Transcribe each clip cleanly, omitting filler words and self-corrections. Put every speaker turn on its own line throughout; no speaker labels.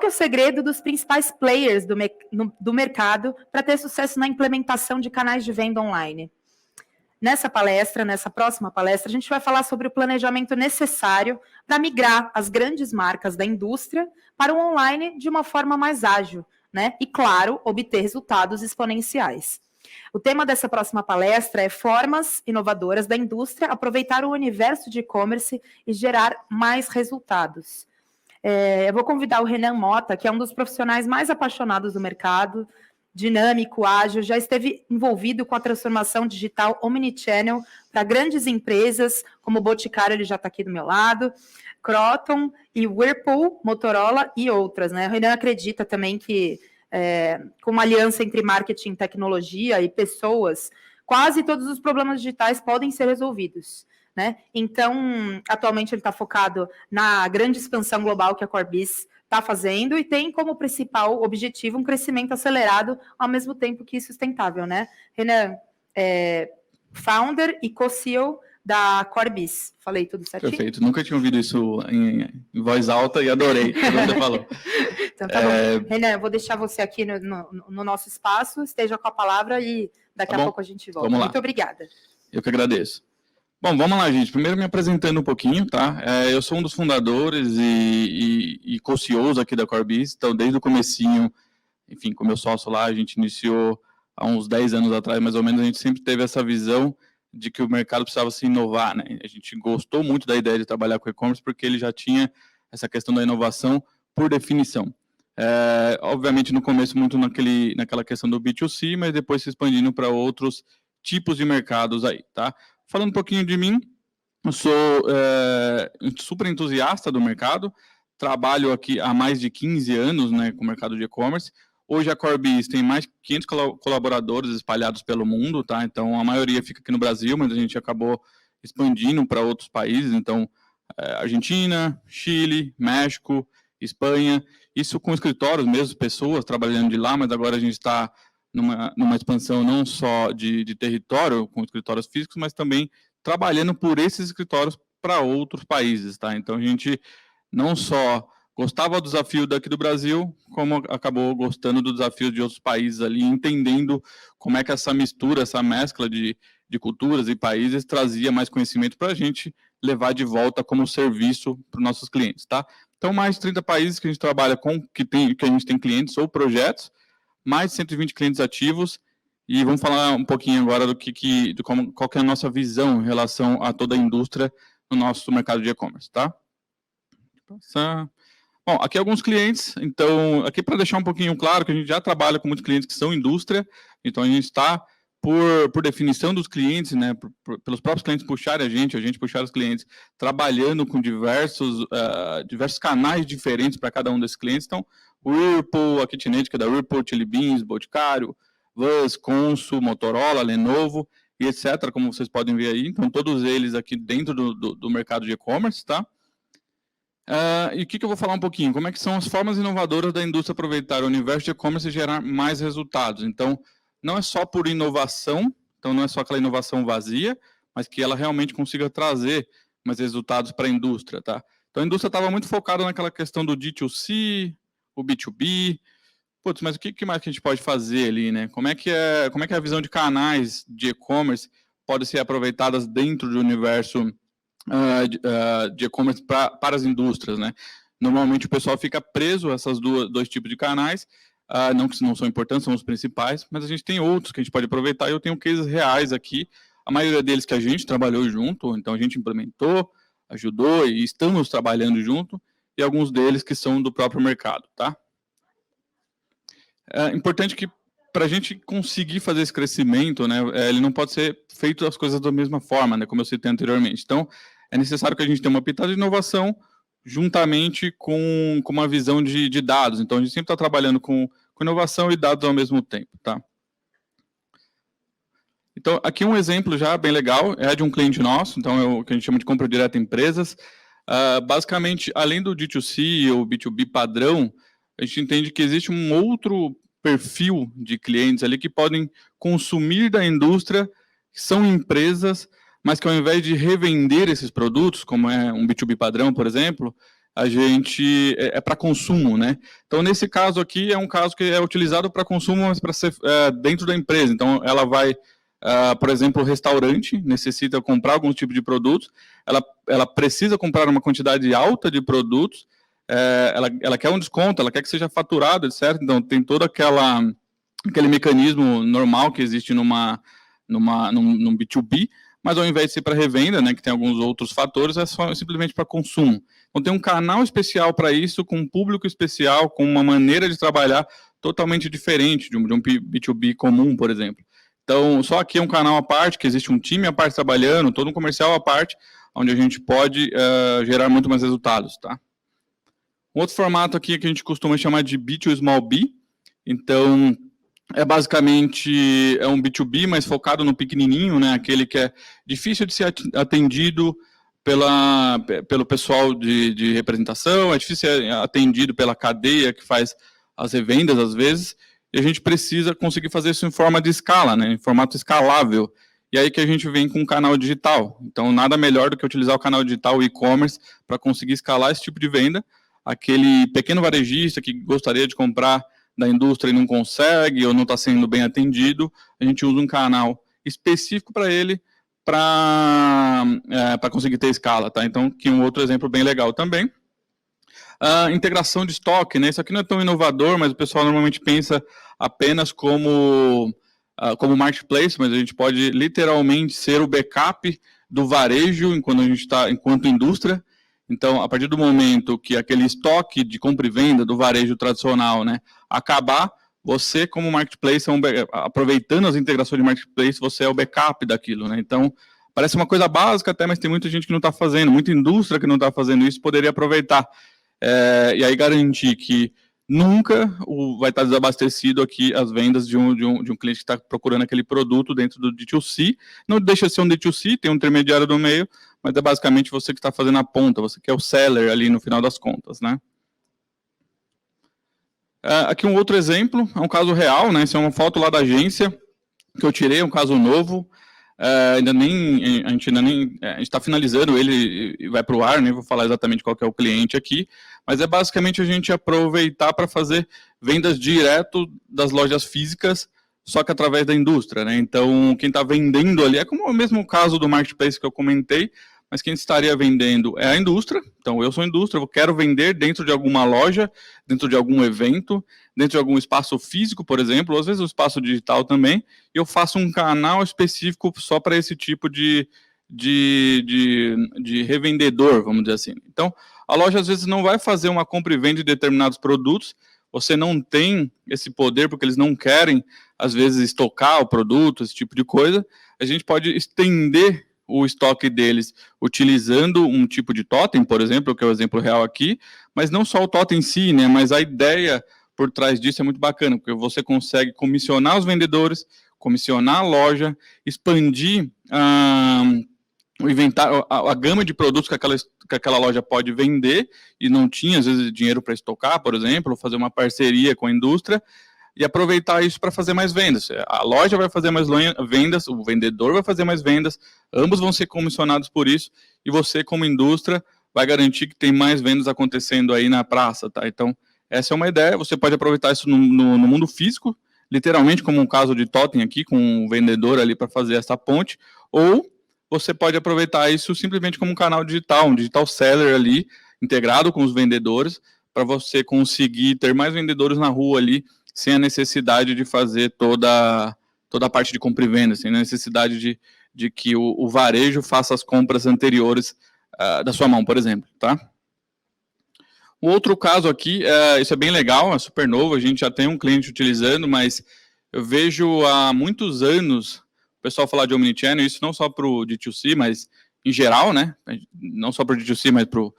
é o segredo dos principais players do mercado para ter sucesso na implementação de canais de venda online? Nessa próxima palestra, a gente vai falar sobre o planejamento necessário para migrar as grandes marcas da indústria para o online de uma forma mais ágil, né? E, claro, obter resultados exponenciais. O tema dessa próxima palestra é formas inovadoras da indústria aproveitar o universo de e-commerce e gerar mais resultados. Eu vou convidar o Renan Mota, que é um dos profissionais mais apaixonados do mercado, dinâmico, ágil, já esteve envolvido com a transformação digital omnichannel para grandes empresas, como o Boticário, ele já está aqui do meu lado, Croton e Whirlpool, Motorola e outras, né? O Renan acredita também que, com uma aliança entre marketing, tecnologia e pessoas, quase todos os problemas digitais podem ser resolvidos, né? Então, atualmente ele está focado na grande expansão global que a Corbis está fazendo e tem como principal objetivo um crescimento acelerado ao mesmo tempo que sustentável, né? Renan, founder e co-CEO da Corbis. Falei tudo certinho?
Perfeito. Nunca tinha ouvido isso em voz alta e adorei o que você falou.
Então tá bom. Renan, eu vou deixar você aqui no nosso espaço, esteja com a palavra e daqui a pouco a gente volta.
Vamos lá.
Muito obrigada.
Eu que agradeço. Bom, vamos lá, gente. Primeiro me apresentando um pouquinho, tá? Eu sou um dos fundadores e co-CEOs aqui da Corbis, então desde o comecinho, enfim, com meu sócio lá, a gente iniciou há uns 10 anos atrás, mais ou menos, a gente sempre teve essa visão de que o mercado precisava se inovar, né? A gente gostou muito da ideia de trabalhar com e-commerce porque ele já tinha essa questão da inovação por definição. Obviamente, no começo, muito naquela questão do B2C, mas depois se expandindo para outros tipos de mercados aí, tá? Falando um pouquinho de mim, eu sou super entusiasta do mercado, trabalho aqui há mais de 15 anos, né, com o mercado de e-commerce. Hoje a Corbis tem mais de 500 colaboradores espalhados pelo mundo, tá? Então a maioria fica aqui no Brasil, mas a gente acabou expandindo para outros países, então Argentina, Chile, México, Espanha, isso com escritórios mesmo, pessoas trabalhando de lá, mas agora a gente está numa expansão não só de território, com escritórios físicos, mas também trabalhando por esses escritórios para outros países, tá? Então, a gente não só gostava do desafio daqui do Brasil, como acabou gostando do desafio de outros países ali, entendendo como é que essa mistura, essa mescla de culturas e países trazia mais conhecimento para a gente levar de volta como serviço para os nossos clientes, tá? Então, mais de 30 países que a gente trabalha com, que a gente tem clientes ou projetos, mais de 120 clientes ativos, e vamos falar um pouquinho agora qual que é a nossa visão em relação a toda a indústria no nosso mercado de e-commerce, tá? Bom, aqui alguns clientes, então, aqui para deixar um pouquinho claro que a gente já trabalha com muitos clientes que são indústria, então a gente está, por definição dos clientes, né, pelos próprios clientes puxarem a gente puxar os clientes, trabalhando com diversos canais diferentes para cada um desses clientes, então, Whirlpool, a KitchenAid, que é da Whirlpool, Chili Beans, Boticário, Vans, Consul, Motorola, Lenovo, e etc., como vocês podem ver aí. Então, todos eles aqui dentro do mercado de e-commerce, tá? E o que eu vou falar um pouquinho? Como é que são as formas inovadoras da indústria aproveitar o universo de e-commerce e gerar mais resultados? Então, não é só por inovação, então não é só aquela inovação vazia, mas que ela realmente consiga trazer mais resultados para a indústria, tá? Então, a indústria estava muito focada naquela questão do D2C, o B2B. Putz, mas o que mais que a gente pode fazer ali, né? Como é que é a visão de canais de e-commerce pode ser aproveitadas dentro do universo de e-commerce para as indústrias, né? Normalmente o pessoal fica preso a esses dois tipos de canais, não que não são importantes, são os principais, mas a gente tem outros que a gente pode aproveitar, e eu tenho cases reais aqui, a maioria deles que a gente trabalhou junto, então a gente implementou, ajudou e estamos trabalhando junto, e alguns deles que são do próprio mercado, tá? É importante que, para a gente conseguir fazer esse crescimento, né, ele não pode ser feito as coisas da mesma forma, né, como eu citei anteriormente. Então, é necessário que a gente tenha uma pitada de inovação juntamente com uma visão de dados. Então, a gente sempre está trabalhando com inovação e dados ao mesmo tempo, tá? Então, aqui um exemplo já bem legal, é de um cliente nosso, então, que a gente chama de compra direta em empresas. Basicamente, além do D2C ou B2B padrão, a gente entende que existe um outro perfil de clientes ali que podem consumir da indústria, que são empresas, mas que ao invés de revender esses produtos, como é um B2B padrão, por exemplo, a gente é para consumo, né? Então, nesse caso aqui, é um caso que é utilizado para consumo, mas para ser dentro da empresa. Então, ela vai, por exemplo, o restaurante necessita comprar algum tipo de produtos, ela precisa comprar uma quantidade alta de produtos, ela quer um desconto, ela quer que seja faturado, certo? Então, tem todo aquele mecanismo normal que existe num B2B, mas ao invés de ser para revenda, né, que tem alguns outros fatores, é simplesmente para consumo. Então tem um canal especial para isso, com um público especial, com uma maneira de trabalhar totalmente diferente de um B2B comum, por exemplo. Então, só aqui é um canal à parte, que existe um time à parte trabalhando, todo um comercial à parte, onde a gente pode gerar muito mais resultados, tá? Um outro formato aqui que a gente costuma chamar de B2 Small B, então basicamente um B2B, mas focado no pequenininho, né? Aquele que é difícil de ser atendido pelo pessoal de representação, é difícil ser atendido pela cadeia que faz as revendas, às vezes, e a gente precisa conseguir fazer isso em forma de escala, né? Em formato escalável. E aí que a gente vem com o canal digital. Então, nada melhor do que utilizar o canal digital, o e-commerce, para conseguir escalar esse tipo de venda. Aquele pequeno varejista que gostaria de comprar da indústria e não consegue, ou não está sendo bem atendido, a gente usa um canal específico para ele, para conseguir ter escala, tá? Então, aqui um outro exemplo bem legal também. Integração de estoque, né? Isso aqui não é tão inovador, mas o pessoal normalmente pensa apenas como marketplace, mas a gente pode literalmente ser o backup do varejo enquanto indústria. Então, a partir do momento que aquele estoque de compra e venda do varejo tradicional, né, acabar, você, como marketplace, aproveitando as integrações de marketplace, você é o backup daquilo, né? Então, parece uma coisa básica até, mas tem muita gente que não está fazendo, muita indústria que não está fazendo isso, poderia aproveitar. E aí garantir que nunca vai estar desabastecido aqui as vendas de um cliente que está procurando aquele produto dentro do D2C. Não deixa de ser um D2C, tem um intermediário no meio, mas é basicamente você que está fazendo a ponta, você que é o seller ali no final das contas, né? Aqui um outro exemplo, é um caso real, né? Essa é uma foto lá da agência que eu tirei, um caso novo. A gente está finalizando ele e vai para o ar, nem vou falar exatamente qual que é o cliente aqui, mas é basicamente a gente aproveitar para fazer vendas direto das lojas físicas, só que através da indústria, né? Então, quem está vendendo ali, é como o mesmo caso do marketplace que eu comentei, mas quem estaria vendendo é a indústria. Então, eu sou indústria, eu quero vender dentro de alguma loja, dentro de algum evento, dentro de algum espaço físico, por exemplo, ou às vezes o espaço digital também, e eu faço um canal específico só para esse tipo de revendedor, vamos dizer assim. Então, a loja às vezes não vai fazer uma compra e venda de determinados produtos, você não tem esse poder, porque eles não querem, às vezes, estocar o produto, esse tipo de coisa. A gente pode estender o estoque deles utilizando um tipo de totem, por exemplo, que é o exemplo real aqui, mas não só o totem em si, né, mas a ideia por trás disso é muito bacana, porque você consegue comissionar os vendedores, comissionar a loja, expandir o inventário, a gama de produtos que aquela loja pode vender e não tinha, às vezes, dinheiro para estocar, por exemplo, ou fazer uma parceria com a indústria, e aproveitar isso para fazer mais vendas. A loja vai fazer mais vendas, o vendedor vai fazer mais vendas, ambos vão ser comissionados por isso, e você, como indústria, vai garantir que tem mais vendas acontecendo aí na praça, tá? Então, essa é uma ideia, você pode aproveitar isso no mundo físico, literalmente, como um caso de totem aqui, com um vendedor ali para fazer essa ponte, ou você pode aproveitar isso simplesmente como um canal digital, um digital seller ali, integrado com os vendedores, para você conseguir ter mais vendedores na rua ali, sem a necessidade de fazer toda a parte de compra e venda, sem a necessidade de que o varejo faça as compras anteriores da sua mão, por exemplo, tá? O outro caso aqui, isso é bem legal, é super novo, a gente já tem um cliente utilizando, mas eu vejo há muitos anos o pessoal falar de Omnichannel, isso não só para o D2C, mas em geral, né? Não só para o D2C, mas para o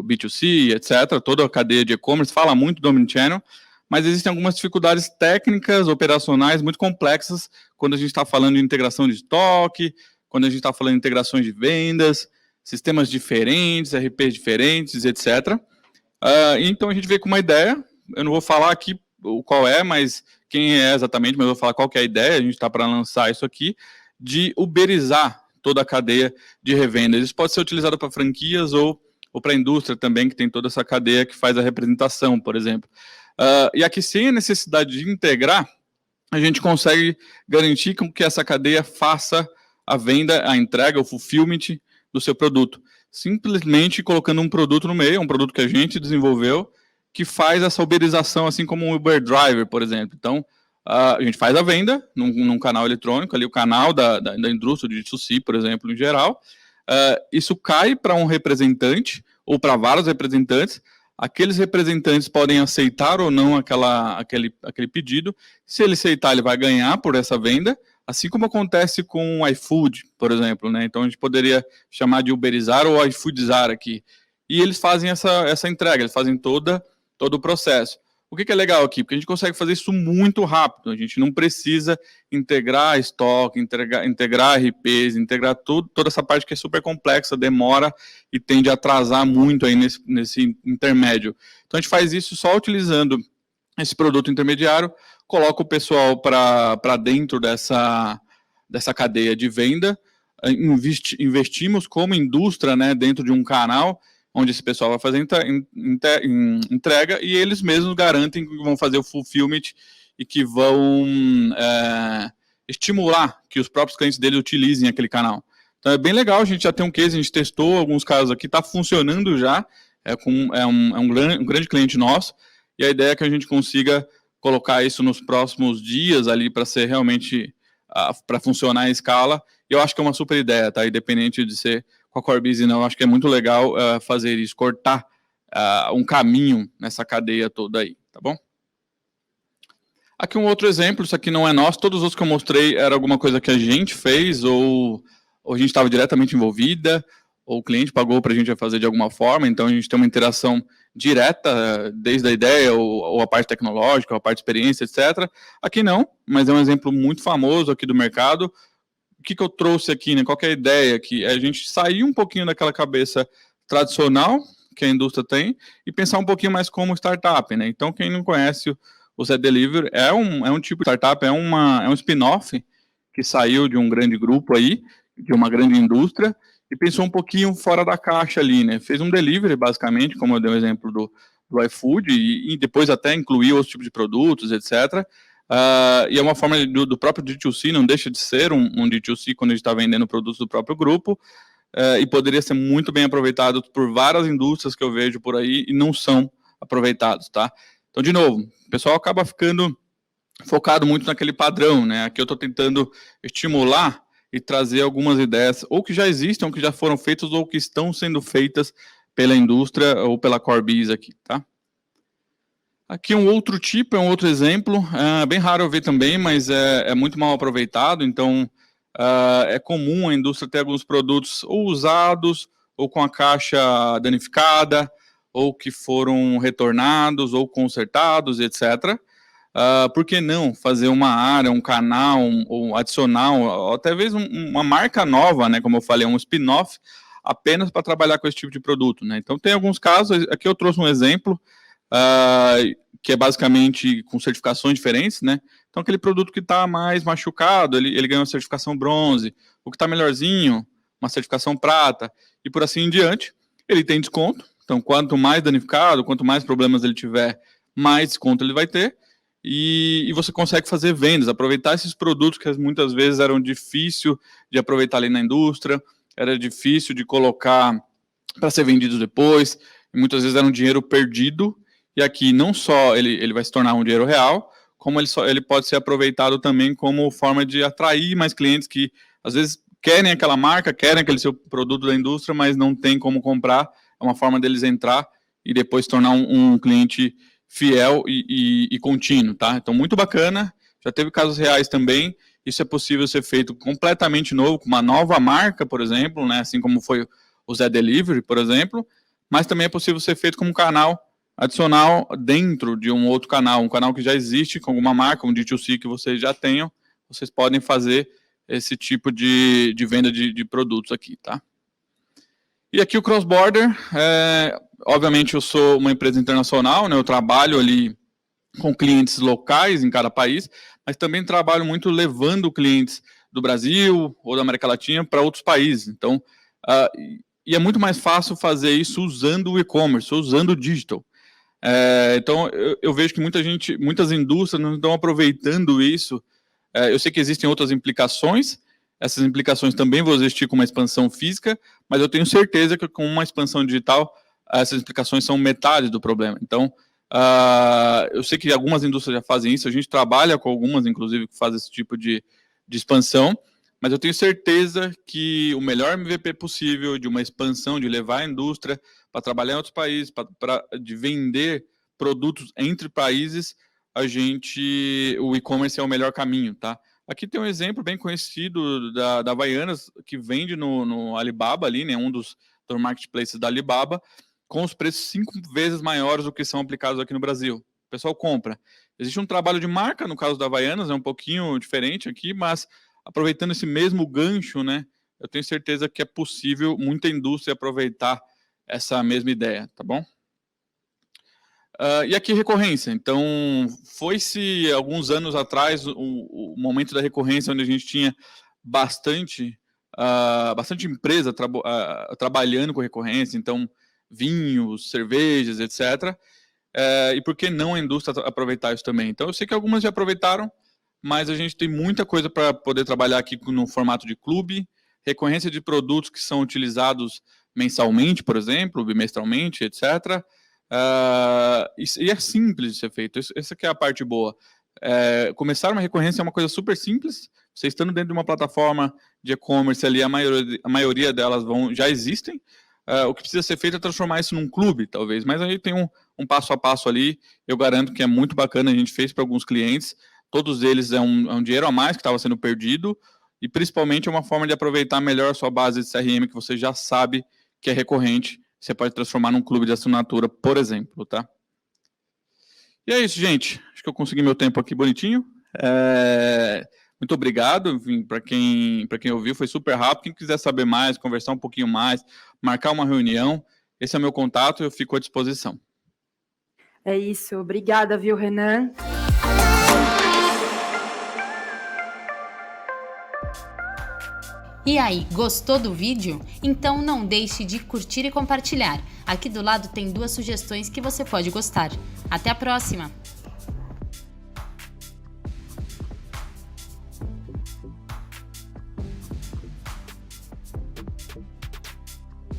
B2C, etc. Toda a cadeia de e-commerce fala muito do Omnichannel, mas existem algumas dificuldades técnicas, operacionais, muito complexas, quando a gente está falando de integração de estoque, quando a gente está falando de integrações de vendas, sistemas diferentes, RPs diferentes, etc. Então a gente veio com uma ideia, eu não vou falar aqui qual é, mas quem é exatamente, mas eu vou falar qual que é a ideia, a gente está para lançar isso aqui, de uberizar toda a cadeia de revenda. Isso pode ser utilizado para franquias ou ou para a indústria também, que tem toda essa cadeia que faz a representação, por exemplo. E aqui, sem a necessidade de integrar, a gente consegue garantir que essa cadeia faça a venda, a entrega, o fulfillment do seu produto. Simplesmente colocando um produto no meio, um produto que a gente desenvolveu, que faz essa uberização, assim como o Uber Driver, por exemplo. Então, a gente faz a venda num canal eletrônico, ali o canal da indústria de D2C, por exemplo, em geral. Isso cai para um representante, ou para vários representantes. Aqueles representantes podem aceitar ou não aquele pedido. Se ele aceitar, ele vai ganhar por essa venda, assim como acontece com o iFood, por exemplo, né? Então a gente poderia chamar de uberizar ou iFoodizar aqui. E eles fazem essa entrega, eles fazem todo o processo. O que é legal aqui? Porque a gente consegue fazer isso muito rápido, a gente não precisa integrar estoque, integrar RPs, integrar toda essa parte que é super complexa, demora e tende a atrasar muito aí nesse intermédio. Então a gente faz isso só utilizando esse produto intermediário, coloca o pessoal para dentro dessa cadeia de venda, investimos como indústria, né, dentro de um canal, onde esse pessoal vai fazer entrega, e eles mesmos garantem que vão fazer o fulfillment e que vão estimular que os próprios clientes deles utilizem aquele canal. Então é bem legal, a gente já tem um case, a gente testou alguns casos aqui, está funcionando já, é um grande cliente nosso, e a ideia é que a gente consiga colocar isso nos próximos dias ali para ser realmente, para funcionar em escala, e eu acho que é uma super ideia, tá? Independente de ser com a Corebiz, não, acho que é muito legal fazer isso, cortar um caminho nessa cadeia toda aí, tá bom? Aqui um outro exemplo, isso aqui não é nosso, todos os outros que eu mostrei era alguma coisa que a gente fez, ou a gente estava diretamente envolvida, ou o cliente pagou para a gente fazer de alguma forma, então a gente tem uma interação direta, desde a ideia, ou a parte tecnológica, ou a parte de experiência, etc. Aqui não, mas é um exemplo muito famoso aqui do mercado. O que eu trouxe aqui, né? Qual que é a ideia aqui? É a gente sair um pouquinho daquela cabeça tradicional que a indústria tem e pensar um pouquinho mais como startup, né? Então, quem não conhece o Zé Delivery é um tipo de startup, é um spin-off que saiu de um grande grupo aí, de uma grande indústria, e pensou um pouquinho fora da caixa ali, né? Fez um delivery, basicamente, como eu dei o exemplo do iFood, e depois até incluiu outros tipos de produtos, etc., e é uma forma do próprio D2C, não deixa de ser um D2C quando a gente está vendendo produtos do próprio grupo, e poderia ser muito bem aproveitado por várias indústrias que eu vejo por aí e não são aproveitados, tá? Então, de novo, o pessoal acaba ficando focado muito naquele padrão, né? Aqui eu estou tentando estimular e trazer algumas ideias, ou que já existem, ou que já foram feitas, ou que estão sendo feitas pela indústria ou pela Corebiz aqui, tá? Aqui um outro tipo, é um outro exemplo, é bem raro eu ver também, mas é muito mal aproveitado, então é comum a indústria ter alguns produtos ou usados, ou com a caixa danificada, ou que foram retornados, ou consertados, etc. Por que não fazer uma área, um canal, ou adicionar, ou até mesmo uma marca nova, né, como eu falei, um spin-off, apenas para trabalhar com esse tipo de produto, né? Então tem alguns casos, aqui eu trouxe um exemplo, que é basicamente com certificações diferentes, né? Então, aquele produto que está mais machucado, ele ganha uma certificação bronze, o que está melhorzinho, uma certificação prata, e por assim em diante, ele tem desconto. Então, quanto mais danificado, quanto mais problemas ele tiver, mais desconto ele vai ter, e você consegue fazer vendas, aproveitar esses produtos que muitas vezes eram difíceis de aproveitar ali na indústria, era difícil de colocar para ser vendidos depois, e muitas vezes era um dinheiro perdido, e aqui não só ele vai se tornar um dinheiro real, como ele pode ser aproveitado também como forma de atrair mais clientes que, às vezes, querem aquela marca, querem aquele seu produto da indústria, mas não tem como comprar, é uma forma deles entrar e depois se tornar um cliente fiel e contínuo, tá? Então, muito bacana, já teve casos reais também, isso é possível ser feito completamente novo, com uma nova marca, por exemplo, né, assim como foi o Zé Delivery, por exemplo, mas também é possível ser feito como um canal adicional dentro de um outro canal, um canal que já existe, com alguma marca, um D2C que vocês já tenham, vocês podem fazer esse tipo de venda de produtos aqui, tá? E aqui o cross-border, obviamente eu sou uma empresa internacional, né, eu trabalho ali com clientes locais em cada país, mas também trabalho muito levando clientes do Brasil ou da América Latina para outros países. Então, E é muito mais fácil fazer isso usando o e-commerce, usando o digital. Então, eu vejo que muitas indústrias não estão aproveitando isso. Eu sei que existem outras implicações, essas implicações também vão existir com uma expansão física, mas eu tenho certeza que com uma expansão digital, essas implicações são metade do problema. Então, eu sei que algumas indústrias já fazem isso, a gente trabalha com algumas, inclusive, que fazem esse tipo de expansão, mas eu tenho certeza que o melhor MVP possível de uma expansão, de levar a indústria para trabalhar em outros países, de vender produtos entre países, o e-commerce é o melhor caminho, tá? Aqui tem um exemplo bem conhecido da Havaianas, que vende no Alibaba ali, né, um dos marketplaces da Alibaba, com os preços 5 vezes maiores do que são aplicados aqui no Brasil. O pessoal compra. Existe um trabalho de marca, no caso da Havaianas, é um pouquinho diferente aqui, mas aproveitando esse mesmo gancho, né, eu tenho certeza que é possível muita indústria aproveitar essa mesma ideia, tá bom? E aqui recorrência. Então, foi-se alguns anos atrás o momento da recorrência, onde a gente tinha bastante empresa trabalhando com recorrência, então vinhos, cervejas, etc. E por que não a indústria aproveitar isso também? Então, eu sei que algumas já aproveitaram, mas a gente tem muita coisa para poder trabalhar aqui no formato de clube, recorrência de produtos que são utilizados mensalmente, por exemplo, bimestralmente, etc. E é simples de ser feito, essa que é a parte boa. Começar uma recorrência é uma coisa super simples, você estando dentro de uma plataforma de e-commerce ali, a maioria delas já existem, o que precisa ser feito é transformar isso num clube, talvez, mas aí tem um passo a passo ali, eu garanto que é muito bacana, a gente fez para alguns clientes, todos eles é um dinheiro a mais que estava sendo perdido, e principalmente é uma forma de aproveitar melhor a sua base de CRM, que você já sabe que é recorrente, você pode transformar num clube de assinatura, por exemplo, tá? E é isso, gente. Acho que eu consegui meu tempo aqui bonitinho. Muito obrigado, enfim, para quem ouviu, foi super rápido. Quem quiser saber mais, conversar um pouquinho mais, marcar uma reunião, esse é meu contato, eu fico à disposição.
É isso, obrigada, viu, Renan?
E aí, gostou do vídeo? Então não deixe de curtir e compartilhar. Aqui do lado tem 2 sugestões que você pode gostar. Até a próxima!